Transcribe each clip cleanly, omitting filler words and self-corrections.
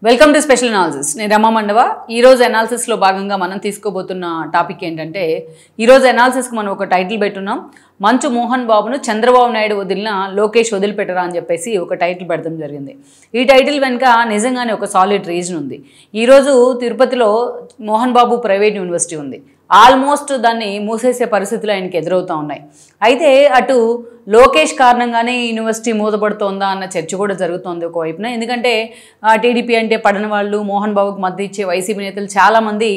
Welcome to special analysis. నేను రమా మండవ. ఈరోజు అనాలిసిస్లో భాగంగా మనం తీసుకోబోతున్న టాపిక్ ఏంటంటే, ఈరోజు అనాలిసిస్కి మనం ఒక టైటిల్ పెట్టున్నాం. మంచు మోహన్ బాబును చంద్రబాబు నాయుడు వదిలిన లోకేష్ వదిలిపెట్టరా అని చెప్పేసి ఒక టైటిల్ పెడతాం జరిగింది. ఈ టైటిల్ వెనుక నిజంగానే ఒక సాలిడ్ రీజన్ ఉంది. ఈరోజు తిరుపతిలో మోహన్ బాబు ప్రైవేట్ యూనివర్సిటీ ఉంది. ఆల్మోస్ట్ దాన్ని మూసేసే పరిస్థితులు ఆయనకి ఎదురవుతూ ఉన్నాయి. అయితే అటు లోకేష్ కారణంగానే యూనివర్సిటీ మూతపడుతోందా అన్న చర్చ కూడా జరుగుతోంది ఒకవైపున. ఎందుకంటే టీడీపీ అంటే పడని వాళ్ళు, మోహన్ బాబుకు మద్దతు ఇచ్చే వైసీపీ నేతలు చాలామంది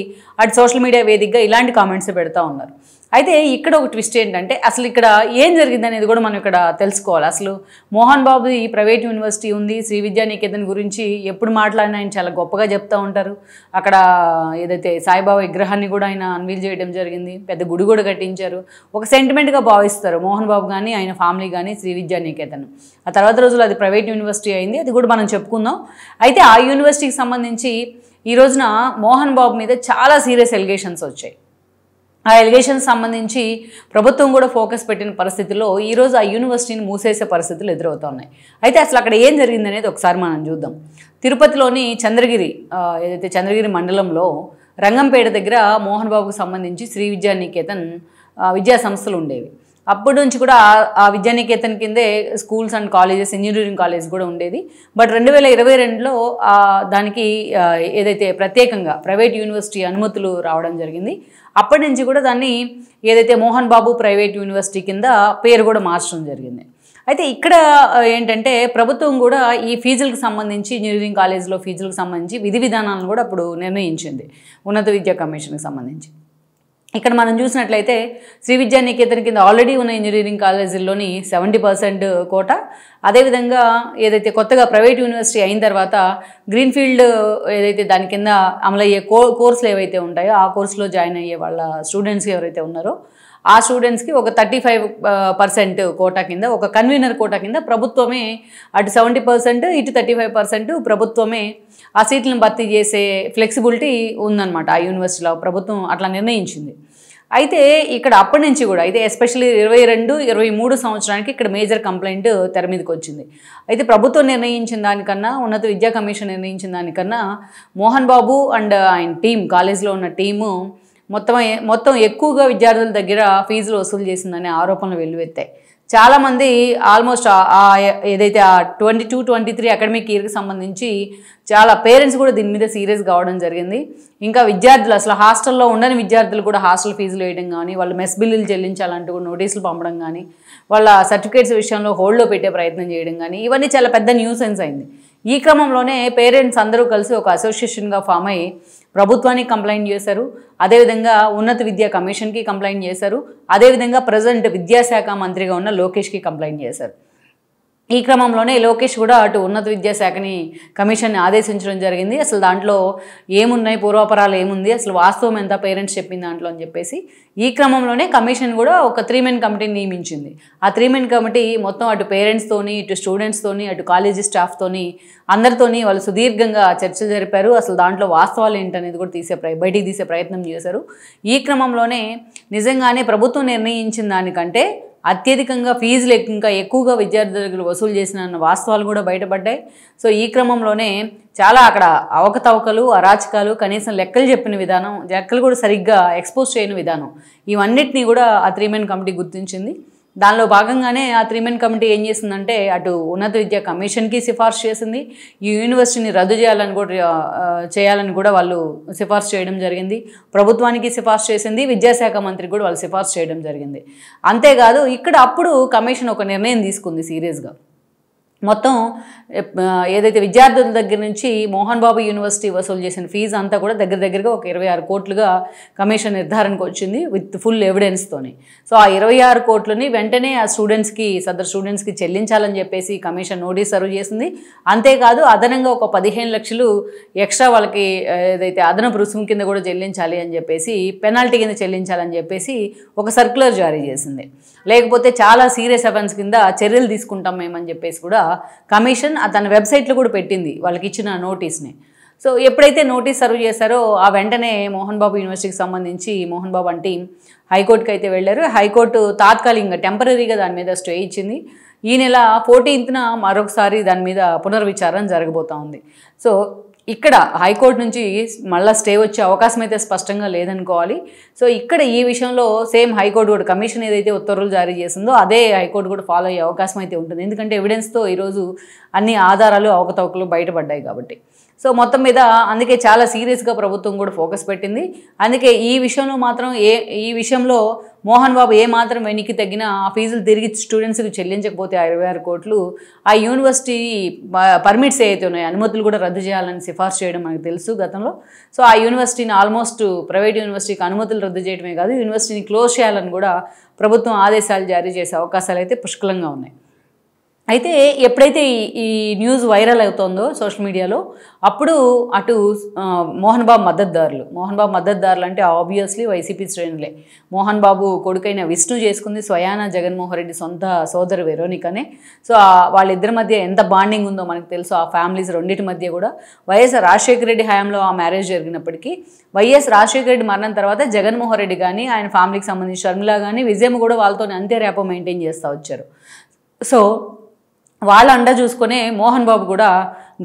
అటు సోషల్ మీడియా వేదికగా ఇలాంటి కామెంట్స్ పెడతా ఉన్నారు. అయితే ఇక్కడ ఒక ట్విస్ట్ ఏంటంటే, అసలు ఇక్కడ ఏం జరిగింది అనేది కూడా మనం ఇక్కడ తెలుసుకోవాలి. అసలు మోహన్ బాబు ఈ ప్రైవేట్ యూనివర్సిటీ ఉంది, శ్రీ విద్యానికేతన్ గురించి ఎప్పుడు మాట్లాడినా ఆయన చాలా గొప్పగా చెప్తూ ఉంటారు. అక్కడ ఏదైతే సాయిబాబా విగ్రహాన్ని కూడా ఆయన అన్వీల్ చేయడం జరిగింది, పెద్ద గుడి కూడా కట్టించారు. ఒక సెంటిమెంట్గా భావిస్తారు మోహన్ బాబు కానీ ఆయన ఫ్యామిలీ కానీ శ్రీ విద్యానికేతన్. ఆ తర్వాత రోజులు అది ప్రైవేట్ యూనివర్సిటీ అయింది, అది కూడా మనం చెప్పుకుందాం. అయితే ఆ యూనివర్సిటీకి సంబంధించి ఈ రోజున మోహన్ బాబు మీద చాలా సీరియస్ ఎలిగేషన్స్ వచ్చాయి. ఆ ఎలిగేషన్స్ సంబంధించి ప్రభుత్వం కూడా ఫోకస్ పెట్టిన పరిస్థితుల్లో ఈరోజు ఆ యూనివర్సిటీని మూసేసే పరిస్థితులు ఎదురవుతున్నాయి. అయితే అసలు అక్కడ ఏం జరిగింది అనేది ఒకసారి మనం చూద్దాం. తిరుపతిలోని చంద్రగిరి ఏదైతే చంద్రగిరి మండలంలో రంగంపేట దగ్గర మోహన్ బాబుకు సంబంధించి శ్రీ విద్యానికేతన్ విద్యా సంస్థలు ఉండేవి. అప్పటి నుంచి కూడా ఆ విద్యానికేతన్ కిందే schools and colleges, engineering college కూడా ఉండేది. బట్ 2022లో దానికి ఏదైతే ప్రత్యేకంగా ప్రైవేట్ యూనివర్సిటీ అనుమతులు రావడం జరిగింది. అప్పటి నుంచి కూడా దాన్ని ఏదైతే మోహన్ బాబు ప్రైవేట్ యూనివర్సిటీ కింద పేరు కూడా మార్చడం జరిగింది. అయితే ఇక్కడ ఏంటంటే ప్రభుత్వం కూడా ఈ ఫీజులకు సంబంధించి, ఇంజనీరింగ్ కాలేజీలో ఫీజులకు సంబంధించి విధి విధానాలను కూడా అప్పుడు నిర్ణయించింది ఉన్నత విద్యా కమిషన్కి సంబంధించి. ఇక్కడ మనం చూసినట్లయితే శ్రీ విద్యానికేతన్ కింద ఆల్రెడీ ఉన్న ఇంజనీరింగ్ కాలేజీల్లోని 70% కోటా, అదేవిధంగా ఏదైతే కొత్తగా ప్రైవేట్ యూనివర్సిటీ అయిన తర్వాత గ్రీన్ఫీల్డ్ ఏదైతే దాని కింద అమలయ్యే కోర్సులు ఏవైతే ఉంటాయో ఆ కోర్సులో జాయిన్ అయ్యే వాళ్ళ స్టూడెంట్స్ ఎవరైతే ఉన్నారో ఆ స్టూడెంట్స్కి ఒక 35% కోటా కింద, ఒక కన్వీనర్ కోటా కింద ప్రభుత్వమే అటు 70%, ఇటు 35% ప్రభుత్వమే ఆ సీట్లను భర్తీ చేసే ఫ్లెక్సిబిలిటీ ఉందన్నమాట ఆ యూనివర్సిటీలో. ప్రభుత్వం అట్లా నిర్ణయించింది. అయితే ఇక్కడ అప్పటి నుంచి కూడా అయితే ఎస్పెషల్లీ 22-23 సంవత్సరానికి ఇక్కడ మేజర్ కంప్లైంట్ తెర మీదకి వచ్చింది. అయితే ప్రభుత్వం నిర్ణయించిన దానికన్నా, ఉన్నత విద్యా కమిషన్ నిర్ణయించిన దానికన్నా మోహన్ బాబు అండ్ ఆయన టీం, కాలేజీలో ఉన్న టీము మొత్తం ఎక్కువగా విద్యార్థుల దగ్గర ఫీజులు వసూలు చేసిందనే ఆరోపణలు వెల్లువెత్తాయి. చాలామంది ఆల్మోస్ట్ ఏదైతే ఆ 22-23 అకాడమిక్ ఇయర్కి సంబంధించి చాలా పేరెంట్స్ కూడా దీని మీద సీరియస్ కావడం జరిగింది. ఇంకా విద్యార్థులు, అసలు హాస్టల్లో ఉండని విద్యార్థులు కూడా హాస్టల్ ఫీజులు వేయడం కానీ, వాళ్ళు మెస్ బిల్లులు చెల్లించాలంటూ కూడా నోటీసులు పంపడం కానీ, వాళ్ళ సర్టిఫికేట్స్ విషయంలో హోల్డ్లో పెట్టే ప్రయత్నం చేయడం కానీ, ఇవన్నీ చాలా పెద్ద న్యూసెన్స్ అయింది. ఈ క్రమంలోనే పేరెంట్స్ అందరూ కలిసి ఒక అసోసియేషన్గా ఫామ్ అయ్యి ప్రభుత్వానికి కంప్లైంట్ చేశారు, అదేవిధంగా ఉన్నత విద్యా కమిషన్కి కంప్లైంట్ చేశారు, అదేవిధంగా ప్రజెంట్ విద్యాశాఖ మంత్రిగా ఉన్న లోకేష్కి కంప్లైంట్ చేశారు. ఈ క్రమంలోనే లోకేష్ కూడా అటు ఉన్నత విద్యాశాఖని కమిషన్ని ఆదేశించడం జరిగింది. అసలు దాంట్లో ఏమున్నాయి, పూర్వాపరాలు ఏముంది, అసలు వాస్తవం ఎంత పేరెంట్స్ చెప్పిన దాంట్లో అని చెప్పేసి ఈ క్రమంలోనే కమిషన్ కూడా ఒక 3 మెన్ కమిటీని నియమించింది. ఆ 3 మెన్ కమిటీ మొత్తం అటు పేరెంట్స్తోని, ఇటు స్టూడెంట్స్తోని, అటు కాలేజీ స్టాఫ్తోని అందరితోని వాళ్ళు సుదీర్ఘంగా చర్చలు జరిపారు. అసలు దాంట్లో వాస్తవాలు ఏంటనేది కూడా బయటికి తీసే ప్రయత్నం చేశారు. ఈ క్రమంలోనే నిజంగానే ప్రభుత్వం నిర్ణయించిన దానికంటే అత్యధికంగా ఫీజులు ఇంకా ఎక్కువగా విద్యార్థుల దగ్గర వసూలు చేసిన వాస్తవాలు కూడా బయటపడ్డాయి. సో ఈ క్రమంలోనే చాలా అక్కడ అవకతవకలు, అరాచకాలు, కనీసం లెక్కలు చెప్పిన విధానం, లెక్కలు కూడా సరిగ్గా ఎక్స్పోజ్ చేయని విధానం, ఇవన్నిటినీ కూడా ఆ 3 మెన్ కమిటీ గుర్తించింది. దానిలో భాగంగానే ఆ 3 మెన్ కమిటీ ఏం చేసిందంటే అటు ఉన్నత విద్యా కమిషన్కి సిఫార్సు చేసింది, ఈ యూనివర్సిటీని రద్దు చేయాలని కూడా వాళ్ళు సిఫార్సు చేయడం జరిగింది, ప్రభుత్వానికి సిఫార్సు చేసింది, విద్యాశాఖ మంత్రికి కూడా వాళ్ళు సిఫార్సు చేయడం జరిగింది. అంతేకాదు ఇక్కడ అప్పుడు కమిషన్ ఒక నిర్ణయం తీసుకుంది సీరియస్గా. మొత్తం ఏదైతే విద్యార్థుల దగ్గర నుంచి మోహన్ బాబు యూనివర్సిటీ వసూలు చేసిన ఫీజు అంతా కూడా దగ్గరగా ఒక 26 కోట్లుగా కమిషన్ నిర్ధారణకు వచ్చింది విత్ ఫుల్ ఎవిడెన్స్తోని. సో ఆ 26 కోట్లని వెంటనే ఆ సదరు స్టూడెంట్స్కి చెల్లించాలని చెప్పేసి కమిషన్ నోటీస్ సర్వ్ చేసింది. అంతేకాదు అదనంగా ఒక 15 లక్షలు ఎక్స్ట్రా వాళ్ళకి ఏదైతే అదనపు రుసుము కింద కూడా చెల్లించాలి అని చెప్పేసి, పెనాల్టీ కింద చెల్లించాలని చెప్పేసి ఒక సర్క్యులర్ జారీ చేసింది. లేకపోతే చాలా సీరియస్ అఫెన్స్ కింద చర్యలు తీసుకుంటాం మేమని చెప్పేసి కూడా కమిషన్ తన వెబ్సైట్లో కూడా పెట్టింది వాళ్ళకి ఇచ్చిన నోటీస్ని. సో ఎప్పుడైతే నోటీస్ సర్వ్ చేశారో ఆ వెంటనే మోహన్ బాబు యూనివర్సిటీకి సంబంధించి మోహన్ బాబు అంటే హైకోర్టుకి అయితే వెళ్ళారు. హైకోర్టు తాత్కాలికంగా టెంపరీగా దాని మీద స్టే ఇచ్చింది. ఈ నెల 14న మరొకసారి దాని మీద పునర్విచారణ జరగబోతా ఉంది. సో ఇక్కడ హైకోర్టు నుంచి మళ్ళీ స్టే వచ్చే అవకాశం అయితే స్పష్టంగా లేదనుకోవాలి. సో ఇక్కడ ఈ విషయంలో సేమ్ హైకోర్టు కూడా కమిషన్ ఏదైతే ఉత్తర్వులు జారీ చేసిందో అదే హైకోర్టు కూడా ఫాలో అయ్యే అవకాశం అయితే ఉంటుంది. ఎందుకంటే ఎవిడెన్స్తో ఈరోజు అన్ని ఆధారాలు అవకతవకలు బయటపడ్డాయి కాబట్టి. సో మొత్తం మీద అందుకే చాలా సీరియస్గా ప్రభుత్వం కూడా ఫోకస్ పెట్టింది. అందుకే ఈ విషయంలో మాత్రం ఈ విషయంలో మోహన్ బాబు ఏమాత్రం వెనక్కి తగ్గినా ఆ ఫీజులు తిరిగి స్టూడెంట్స్కి చెల్లించకపోతే 26 కోట్లు ఆ యూనివర్సిటీ పర్మిట్స్ ఏవైతే ఉన్నాయో అనుమతులు కూడా రద్దు చేయాలని సిఫార్సు చేయడం మనకు తెలుసు గతంలో. సో ఆ యూనివర్సిటీని ఆల్మోస్ట్ ప్రైవేట్ యూనివర్సిటీకి అనుమతులు రద్దు చేయడమే కాదు యూనివర్సిటీని క్లోజ్ చేయాలని కూడా ప్రభుత్వం ఆదేశాలు జారీ చేసే అవకాశాలు అయితే పుష్కలంగా ఉన్నాయి. అయితే ఎప్పుడైతే ఈ న్యూస్ వైరల్ అవుతుందో సోషల్ మీడియాలో అప్పుడు అటు మోహన్ బాబు మద్దతుదారులు అంటే ఆబ్వియస్లీ వైసీపీ శ్రేణులే. మోహన్ బాబు కొడుకైన విష్ణు చేసుకుంది స్వయాన జగన్మోహన్ రెడ్డి సొంత సోదరు వెరోనికనే. సో వాళ్ళిద్దరి మధ్య ఎంత బాండింగ్ ఉందో మనకు తెలుసు. ఆ ఫ్యామిలీస్ రెండింటి మధ్య కూడా వైఎస్ రాజశేఖర రెడ్డి హయాంలో ఆ మ్యారేజ్ జరిగినప్పటికీ వైఎస్ రాజశేఖర రెడ్డి మరణం తర్వాత జగన్మోహన్ రెడ్డి కానీ ఆయన ఫ్యామిలీకి సంబంధించి షర్మిల కానీ విజయమ్మ కూడా వాళ్ళతో అంతే ర్యాపో మెయింటైన్ చేస్తూ వచ్చారు. సో వాళ్ళ అండ చూసుకునే మోహన్ బాబు కూడా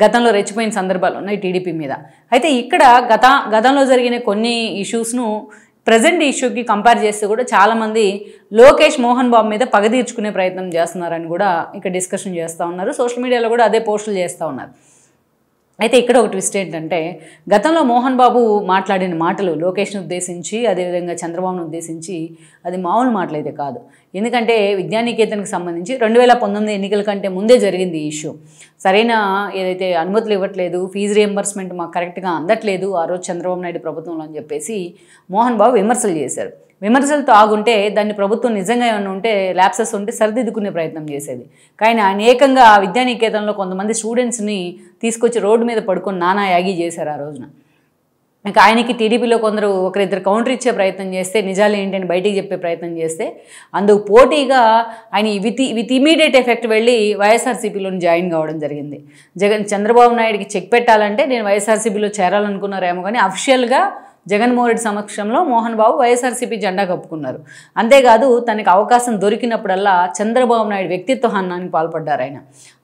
గతంలో రెచ్చిపోయిన సందర్భాలు ఉన్నాయి టీడీపీ మీద. అయితే ఇక్కడ గతంలో జరిగిన కొన్ని ఇష్యూస్ను ప్రజెంట్ ఇష్యూకి కంపేర్ చేస్తే కూడా చాలామంది లోకేష్ మోహన్ బాబు మీద పగ తీర్చుకునే ప్రయత్నం చేస్తున్నారని కూడా ఇక్కడ డిస్కషన్ చేస్తూ ఉన్నారు. సోషల్ మీడియాలో కూడా అదే పోస్టులు చేస్తూ ఉన్నారు. అయితే ఇక్కడ ఒక ట్విస్ట్ ఏంటంటే గతంలో మోహన్ బాబు మాట్లాడిన మాటలు లోకేష్ను ఉద్దేశించి అదేవిధంగా చంద్రబాబును ఉద్దేశించి అది మామూలు మాటలైతే కాదు. ఎందుకంటే విద్యానికేతన్కి సంబంధించి 2019 ఎన్నికల కంటే ముందే జరిగింది ఈ ఇష్యూ. సరైన ఏదైతే అనుమతులు ఇవ్వట్లేదు, ఫీజు రియంబర్స్మెంట్ మాకు కరెక్ట్గా అందట్లేదు ఆ రోజు చంద్రబాబు నాయుడు ప్రభుత్వంలో అని చెప్పేసి మోహన్ బాబు విమర్శలు చేశారు. విమర్శలతో ఆగుంటే దాన్ని ప్రభుత్వం నిజంగా ఏమైనా ఉంటే ల్యాప్సెస్ ఉంటే సరిదిద్దుకునే ప్రయత్నం చేసేది. కానీ ఆయన ఏకంగా విద్యానికేతన్లో కొంతమంది స్టూడెంట్స్ని తీసుకొచ్చి రోడ్డు మీద పడుకొని నానా యాగి చేశారు ఆ రోజున. ఇంకా ఆయనకి టీడీపీలో కొందరు ఒకరిద్దరు కౌంటర్ ఇచ్చే ప్రయత్నం చేస్తే నిజాలు ఏంటని బయటికి చెప్పే ప్రయత్నం చేస్తే అందుకు పోటీగా ఆయన విత్ ఇమీడియట్ ఎఫెక్ట్ వెళ్ళి వైఎస్ఆర్సీపీలో జాయిన్ కావడం జరిగింది. చంద్రబాబు నాయుడికి చెక్ పెట్టాలంటే నేను వైఎస్ఆర్సీపీలో చేరాలనుకున్నారేమో కానీ అఫిషియల్గా జగన్మోహన్ రెడ్డి సమక్షంలో మోహన్ బాబు వైఎస్ఆర్సీపీ జెండా కప్పుకున్నారు. అంతేకాదు తనకు అవకాశం దొరికినప్పుడల్లా చంద్రబాబు నాయుడు వ్యక్తిత్వ హననానికి పాల్పడ్డారు. ఆయన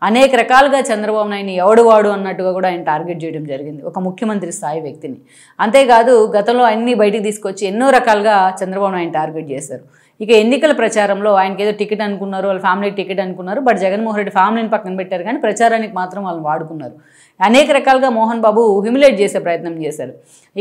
అనేక రకాలుగా చంద్రబాబు నాయుడిని ఎవడువాడు అన్నట్టుగా కూడా ఆయన టార్గెట్ చేయడం జరిగింది, ఒక ముఖ్యమంత్రి స్థాయి వ్యక్తిని. అంతేకాదు గతంలో అన్ని బయటికి తీసుకొచ్చి ఎన్నో రకాలుగా చంద్రబాబు నాయుడిని టార్గెట్ చేశారు. ఇక ఎన్నికల ప్రచారంలో ఆయనకి ఏదో టికెట్ అనుకున్నారు, వాళ్ళ ఫ్యామిలీ టికెట్ అనుకున్నారు. బట్ జగన్మోహన్ రెడ్డి ఫ్యామిలీని పక్కన పెట్టారు కానీ ప్రచారానికి మాత్రం వాళ్ళని వాడుకున్నారు. అనేక రకాలుగా మోహన్ బాబు హ్యూమిలేట్ చేసే ప్రయత్నం చేశారు.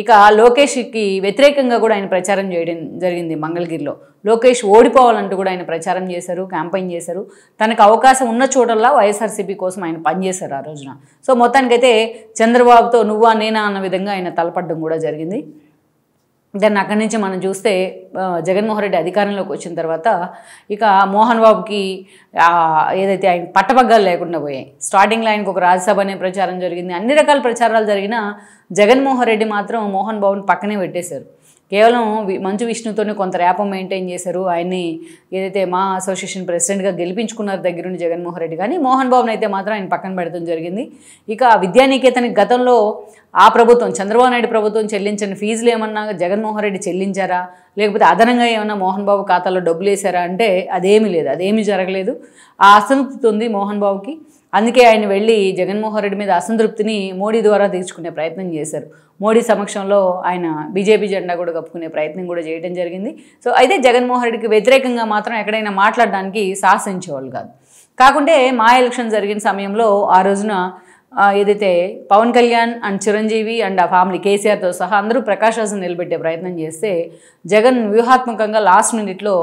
ఇక లోకేష్కి వ్యతిరేకంగా కూడా ఆయన ప్రచారం చేయడం జరిగింది. మంగళగిరిలో లోకేష్ ఓడిపోవాలంటూ కూడా ఆయన ప్రచారం చేశారు, క్యాంపెయిన్ చేశారు. తనకు అవకాశం ఉన్న చోటల్లా వైఎస్ఆర్సీపీ కోసం ఆయన పనిచేశారు ఆ రోజున. సో మొత్తానికైతే చంద్రబాబుతో నువ్వా నేనా అన్న విధంగా ఆయన తలపడడం కూడా జరిగింది. దాన్ని అక్కడి నుంచి మనం చూస్తే జగన్మోహన్ రెడ్డి అధికారంలోకి వచ్చిన తర్వాత ఇక మోహన్ బాబుకి ఏదైతే ఆయన పట్టపగ్గాలు లేకుండా పోయాయి. స్టార్టింగ్లో ఆయనకు ఒక రాజ్యసభ అనే ప్రచారం జరిగింది, అన్ని రకాల ప్రచారాలు జరిగినా జగన్మోహన్ రెడ్డి మాత్రం మోహన్ బాబుని పక్కనే పెట్టేశారు. కేవలం మంచు విష్ణుతోనే కొంత ర్యాపం మెయింటైన్ చేశారు. ఆయన్ని ఏదైతే మా అసోసియేషన్ ప్రెసిడెంట్గా గెలిపించుకున్నారు దగ్గరుండి జగన్మోహన్ రెడ్డి, కానీ మోహన్ బాబుని అయితే మాత్రం ఆయన పక్కన పెడతాం జరిగింది. ఇక విద్యానికేతన్కి గతంలో ఆ ప్రభుత్వం చంద్రబాబు నాయుడు ప్రభుత్వం చెల్లించిన ఫీజులు ఏమన్నా జగన్మోహన్ రెడ్డి చెల్లించారా, లేకపోతే అదనంగా ఏమన్నా మోహన్ బాబు ఖాతాలో డబ్బులు వేశారా అంటే అదేమీ లేదు, అదేమీ జరగలేదు. ఆ అసంతృప్తి ఉంది మోహన్ బాబుకి. అందుకే ఆయన వెళ్ళి జగన్మోహన్ రెడ్డి మీద అసంతృప్తిని మోడీ ద్వారా తీర్చుకునే ప్రయత్నం చేశారు. మోడీ సమక్షంలో ఆయన బీజేపీ జెండా కూడా కప్పుకునే ప్రయత్నం కూడా చేయడం జరిగింది. సో అయితే జగన్మోహన్ రెడ్డికి వ్యతిరేకంగా మాత్రం ఎక్కడైనా మాట్లాడడానికి సాహసించేవాళ్ళు కాదు. కాకుంటే మా ఎలక్షన్ జరిగిన సమయంలో ఆ రోజున ఏదైతే పవన్ కళ్యాణ్ అండ్ చిరంజీవి అండ్ ఆ ఫ్యామిలీ కేసీఆర్తో సహా అందరూ ప్రకాష్ రాజ్ని నిలబెట్టే ప్రయత్నం చేస్తే జగన్ వ్యూహాత్మకంగా లాస్ట్ మినిట్లో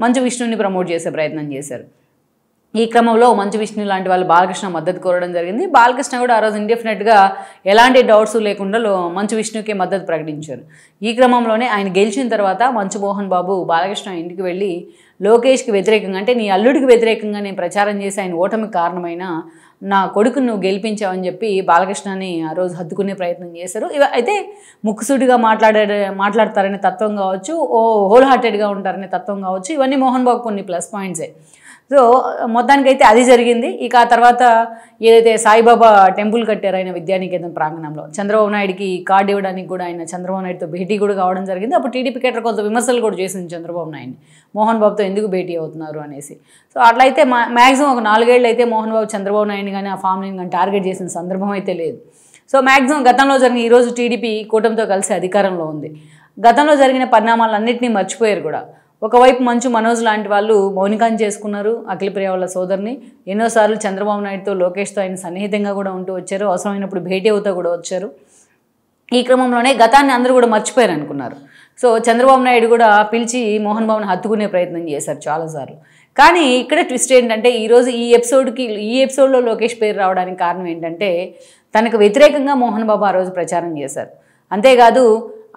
మంచు విష్ణుని ప్రమోట్ చేసే ప్రయత్నం చేశారు. ఈ క్రమంలో మంచు విష్ణు లాంటి వాళ్ళు బాలకృష్ణ మద్దతు కోరడం జరిగింది. బాలకృష్ణ కూడా ఆ రోజు ఇండెఫినెట్గా ఎలాంటి డౌట్స్ లేకుండా మంచు విష్ణుకి మద్దతు ప్రకటించారు. ఈ క్రమంలోనే ఆయన గెలిచిన తర్వాత మంచు మోహన్ బాబు బాలకృష్ణ ఇంటికి వెళ్ళి లోకేష్కి వ్యతిరేకంగా అంటే నీ అల్లుడికి వ్యతిరేకంగా నేను ప్రచారం చేసి ఆయన ఓటమికి కారణమైన నా కొడుకును నువ్వు గెలిపించావని చెప్పి బాలకృష్ణని ఆ రోజు హత్తుకునే ప్రయత్నం చేశారు. అయితే ముక్కుసూటిగా మాట్లాడతారనే తత్వం కావచ్చు, హోల్ హార్టెడ్గా ఉంటారనే తత్వం కావచ్చు, ఇవన్నీ మోహన్ బాబు కొన్ని ప్లస్ పాయింట్సే. సో మొత్తానికైతే అది జరిగింది. ఇక ఆ తర్వాత ఏదైతే సాయిబాబా టెంపుల్ కట్టారు ఆయన విద్యానికేతన్ ప్రాంగణంలో చంద్రబాబు నాయుడికి కార్డు ఇవ్వడానికి కూడా ఆయన చంద్రబాబు నాయుడుతో భేటీ కూడా కావడం జరిగింది. అప్పుడు టీడీపీ కేటర్ కొంత విమర్శలు కూడా చేసింది చంద్రబాబు నాయుడిని, మోహన్ బాబుతో ఎందుకు భేటీ అవుతున్నారు అనేసి. సో అట్లయితే మ్యాక్సిమం ఒక 4 ఏళ్ళు అయితే మోహన్ బాబు చంద్రబాబు నాయుడిని కానీ ఆ ఫ్యామిలీని కానీ టార్గెట్ చేసిన సందర్భం అయితే లేదు. సో మ్యాక్సిమం గతంలో జరిగిన ఈరోజు టీడీపీ కూటమితో కలిసి అధికారంలో ఉంది. గతంలో జరిగిన పరిణామాలన్నింటినీ మర్చిపోయారు కూడా. ఒకవైపు మంచు మనోజ్ లాంటి వాళ్ళు మౌనికాన్ని చేసుకున్నారు, అఖిలప్రియ వాళ్ళ సోదరిని. ఎన్నోసార్లు చంద్రబాబు నాయుడుతో లోకేష్తో ఆయన సన్నిహితంగా కూడా ఉంటూ వచ్చారు, అవసరమైనప్పుడు భేటీ అవుతూ కూడా వచ్చారు. ఈ క్రమంలోనే గతాన్ని అందరూ కూడా మర్చిపోయారు అనుకున్నారు. సో చంద్రబాబు నాయుడు కూడా పిలిచి మోహన్ బాబుని హత్తుకునే ప్రయత్నం చేశారు చాలాసార్లు. కానీ ఇక్కడ ట్విస్ట్ ఏంటంటే ఈరోజు ఈ ఎపిసోడ్లో లోకేష్ పేరు రావడానికి కారణం ఏంటంటే తనకు వ్యతిరేకంగా మోహన్ బాబు ఆ రోజు ప్రచారం చేశారు. అంతేకాదు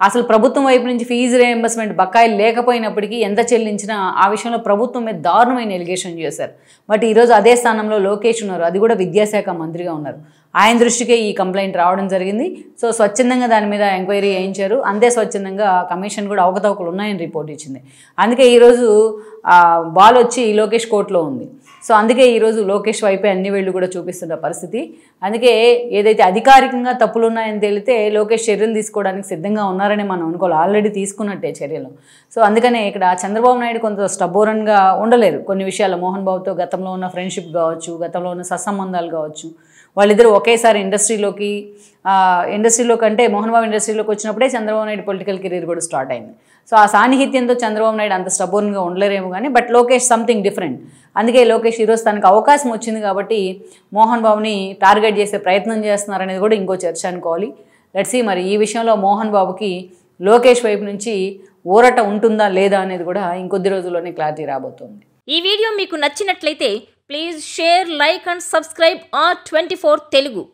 అసలు ప్రభుత్వం వైపు నుంచి ఫీజు రీఎంబర్స్మెంట్ బకాయిలు లేకపోయినప్పటికీ ఎంత చెల్లించినా ఆ విషయంలో ప్రభుత్వం మీద దారుణమైన ఎలిగేషన్ చేశారు. బట్ ఈరోజు అదే స్థానంలో లోకేష్ ఉన్నారు, అది కూడా విద్యాశాఖ మంత్రిగా ఉన్నారు. ఆయన దృష్టికే ఈ కంప్లైంట్ రావడం జరిగింది. సో స్వచ్ఛందంగా దాని మీద ఎంక్వైరీ చేయించారు. అంతే స్వచ్ఛందంగా కమిషన్ కూడా అవకతవకలు ఉన్నాయని రిపోర్ట్ ఇచ్చింది. అందుకే ఈరోజు బాల్ వచ్చి లోకేష్ కోర్టులో ఉంది. సో అందుకే ఈరోజు లోకేష్ వైపే అన్ని వేళ్ళు కూడా చూపిస్తున్న పరిస్థితి. అందుకే ఏదైతే అధికారికంగా తప్పులు ఉన్నాయని తేలితే లోకేష్ చర్యలు తీసుకోవడానికి సిద్ధంగా ఉన్నారని మనం అనుకోవాలి, ఆల్రెడీ తీసుకున్నట్టే చర్యలు. సో అందుకనే ఇక్కడ చంద్రబాబు నాయుడు కొంత స్టబోరన్గా ఉండలేరు కొన్ని విషయాలు. మోహన్ బాబుతో గతంలో ఉన్న ఫ్రెండ్షిప్ కావచ్చు, గతంలో ఉన్న సత్సంబంధాలు కావచ్చు, వాళ్ళిద్దరూ ఒకేసారి ఇండస్ట్రీలో కంటే మోహన్ బాబు ఇండస్ట్రీలోకి వచ్చినప్పుడే చంద్రబాబు నాయుడు పొలిటికల్ కెరీర్ కూడా స్టార్ట్ అయింది. సో ఆ సాన్నిహిత్యంతో చంద్రబాబు నాయుడు అంత స్టబోర్న్గా ఉండలేరేమో కానీ, బట్ లోకేష్ సంథింగ్ డిఫరెంట్. అందుకే లోకేష్ ఈరోజు తనకు అవకాశం వచ్చింది కాబట్టి మోహన్ బాబుని టార్గెట్ చేసే ప్రయత్నం చేస్తున్నారనేది కూడా ఇంకో చర్చ అనుకోవాలి. లెట్స్ సీ మరి ఈ విషయంలో మోహన్ బాబుకి లోకేష్ వైపు నుంచి ఊరట ఉంటుందా లేదా అనేది కూడా ఇంకొద్ది రోజుల్లోనే క్లారిటీ రాబోతుంది. ఈ వీడియో మీకు నచ్చినట్లయితే please share, like and subscribe R24 Telugu.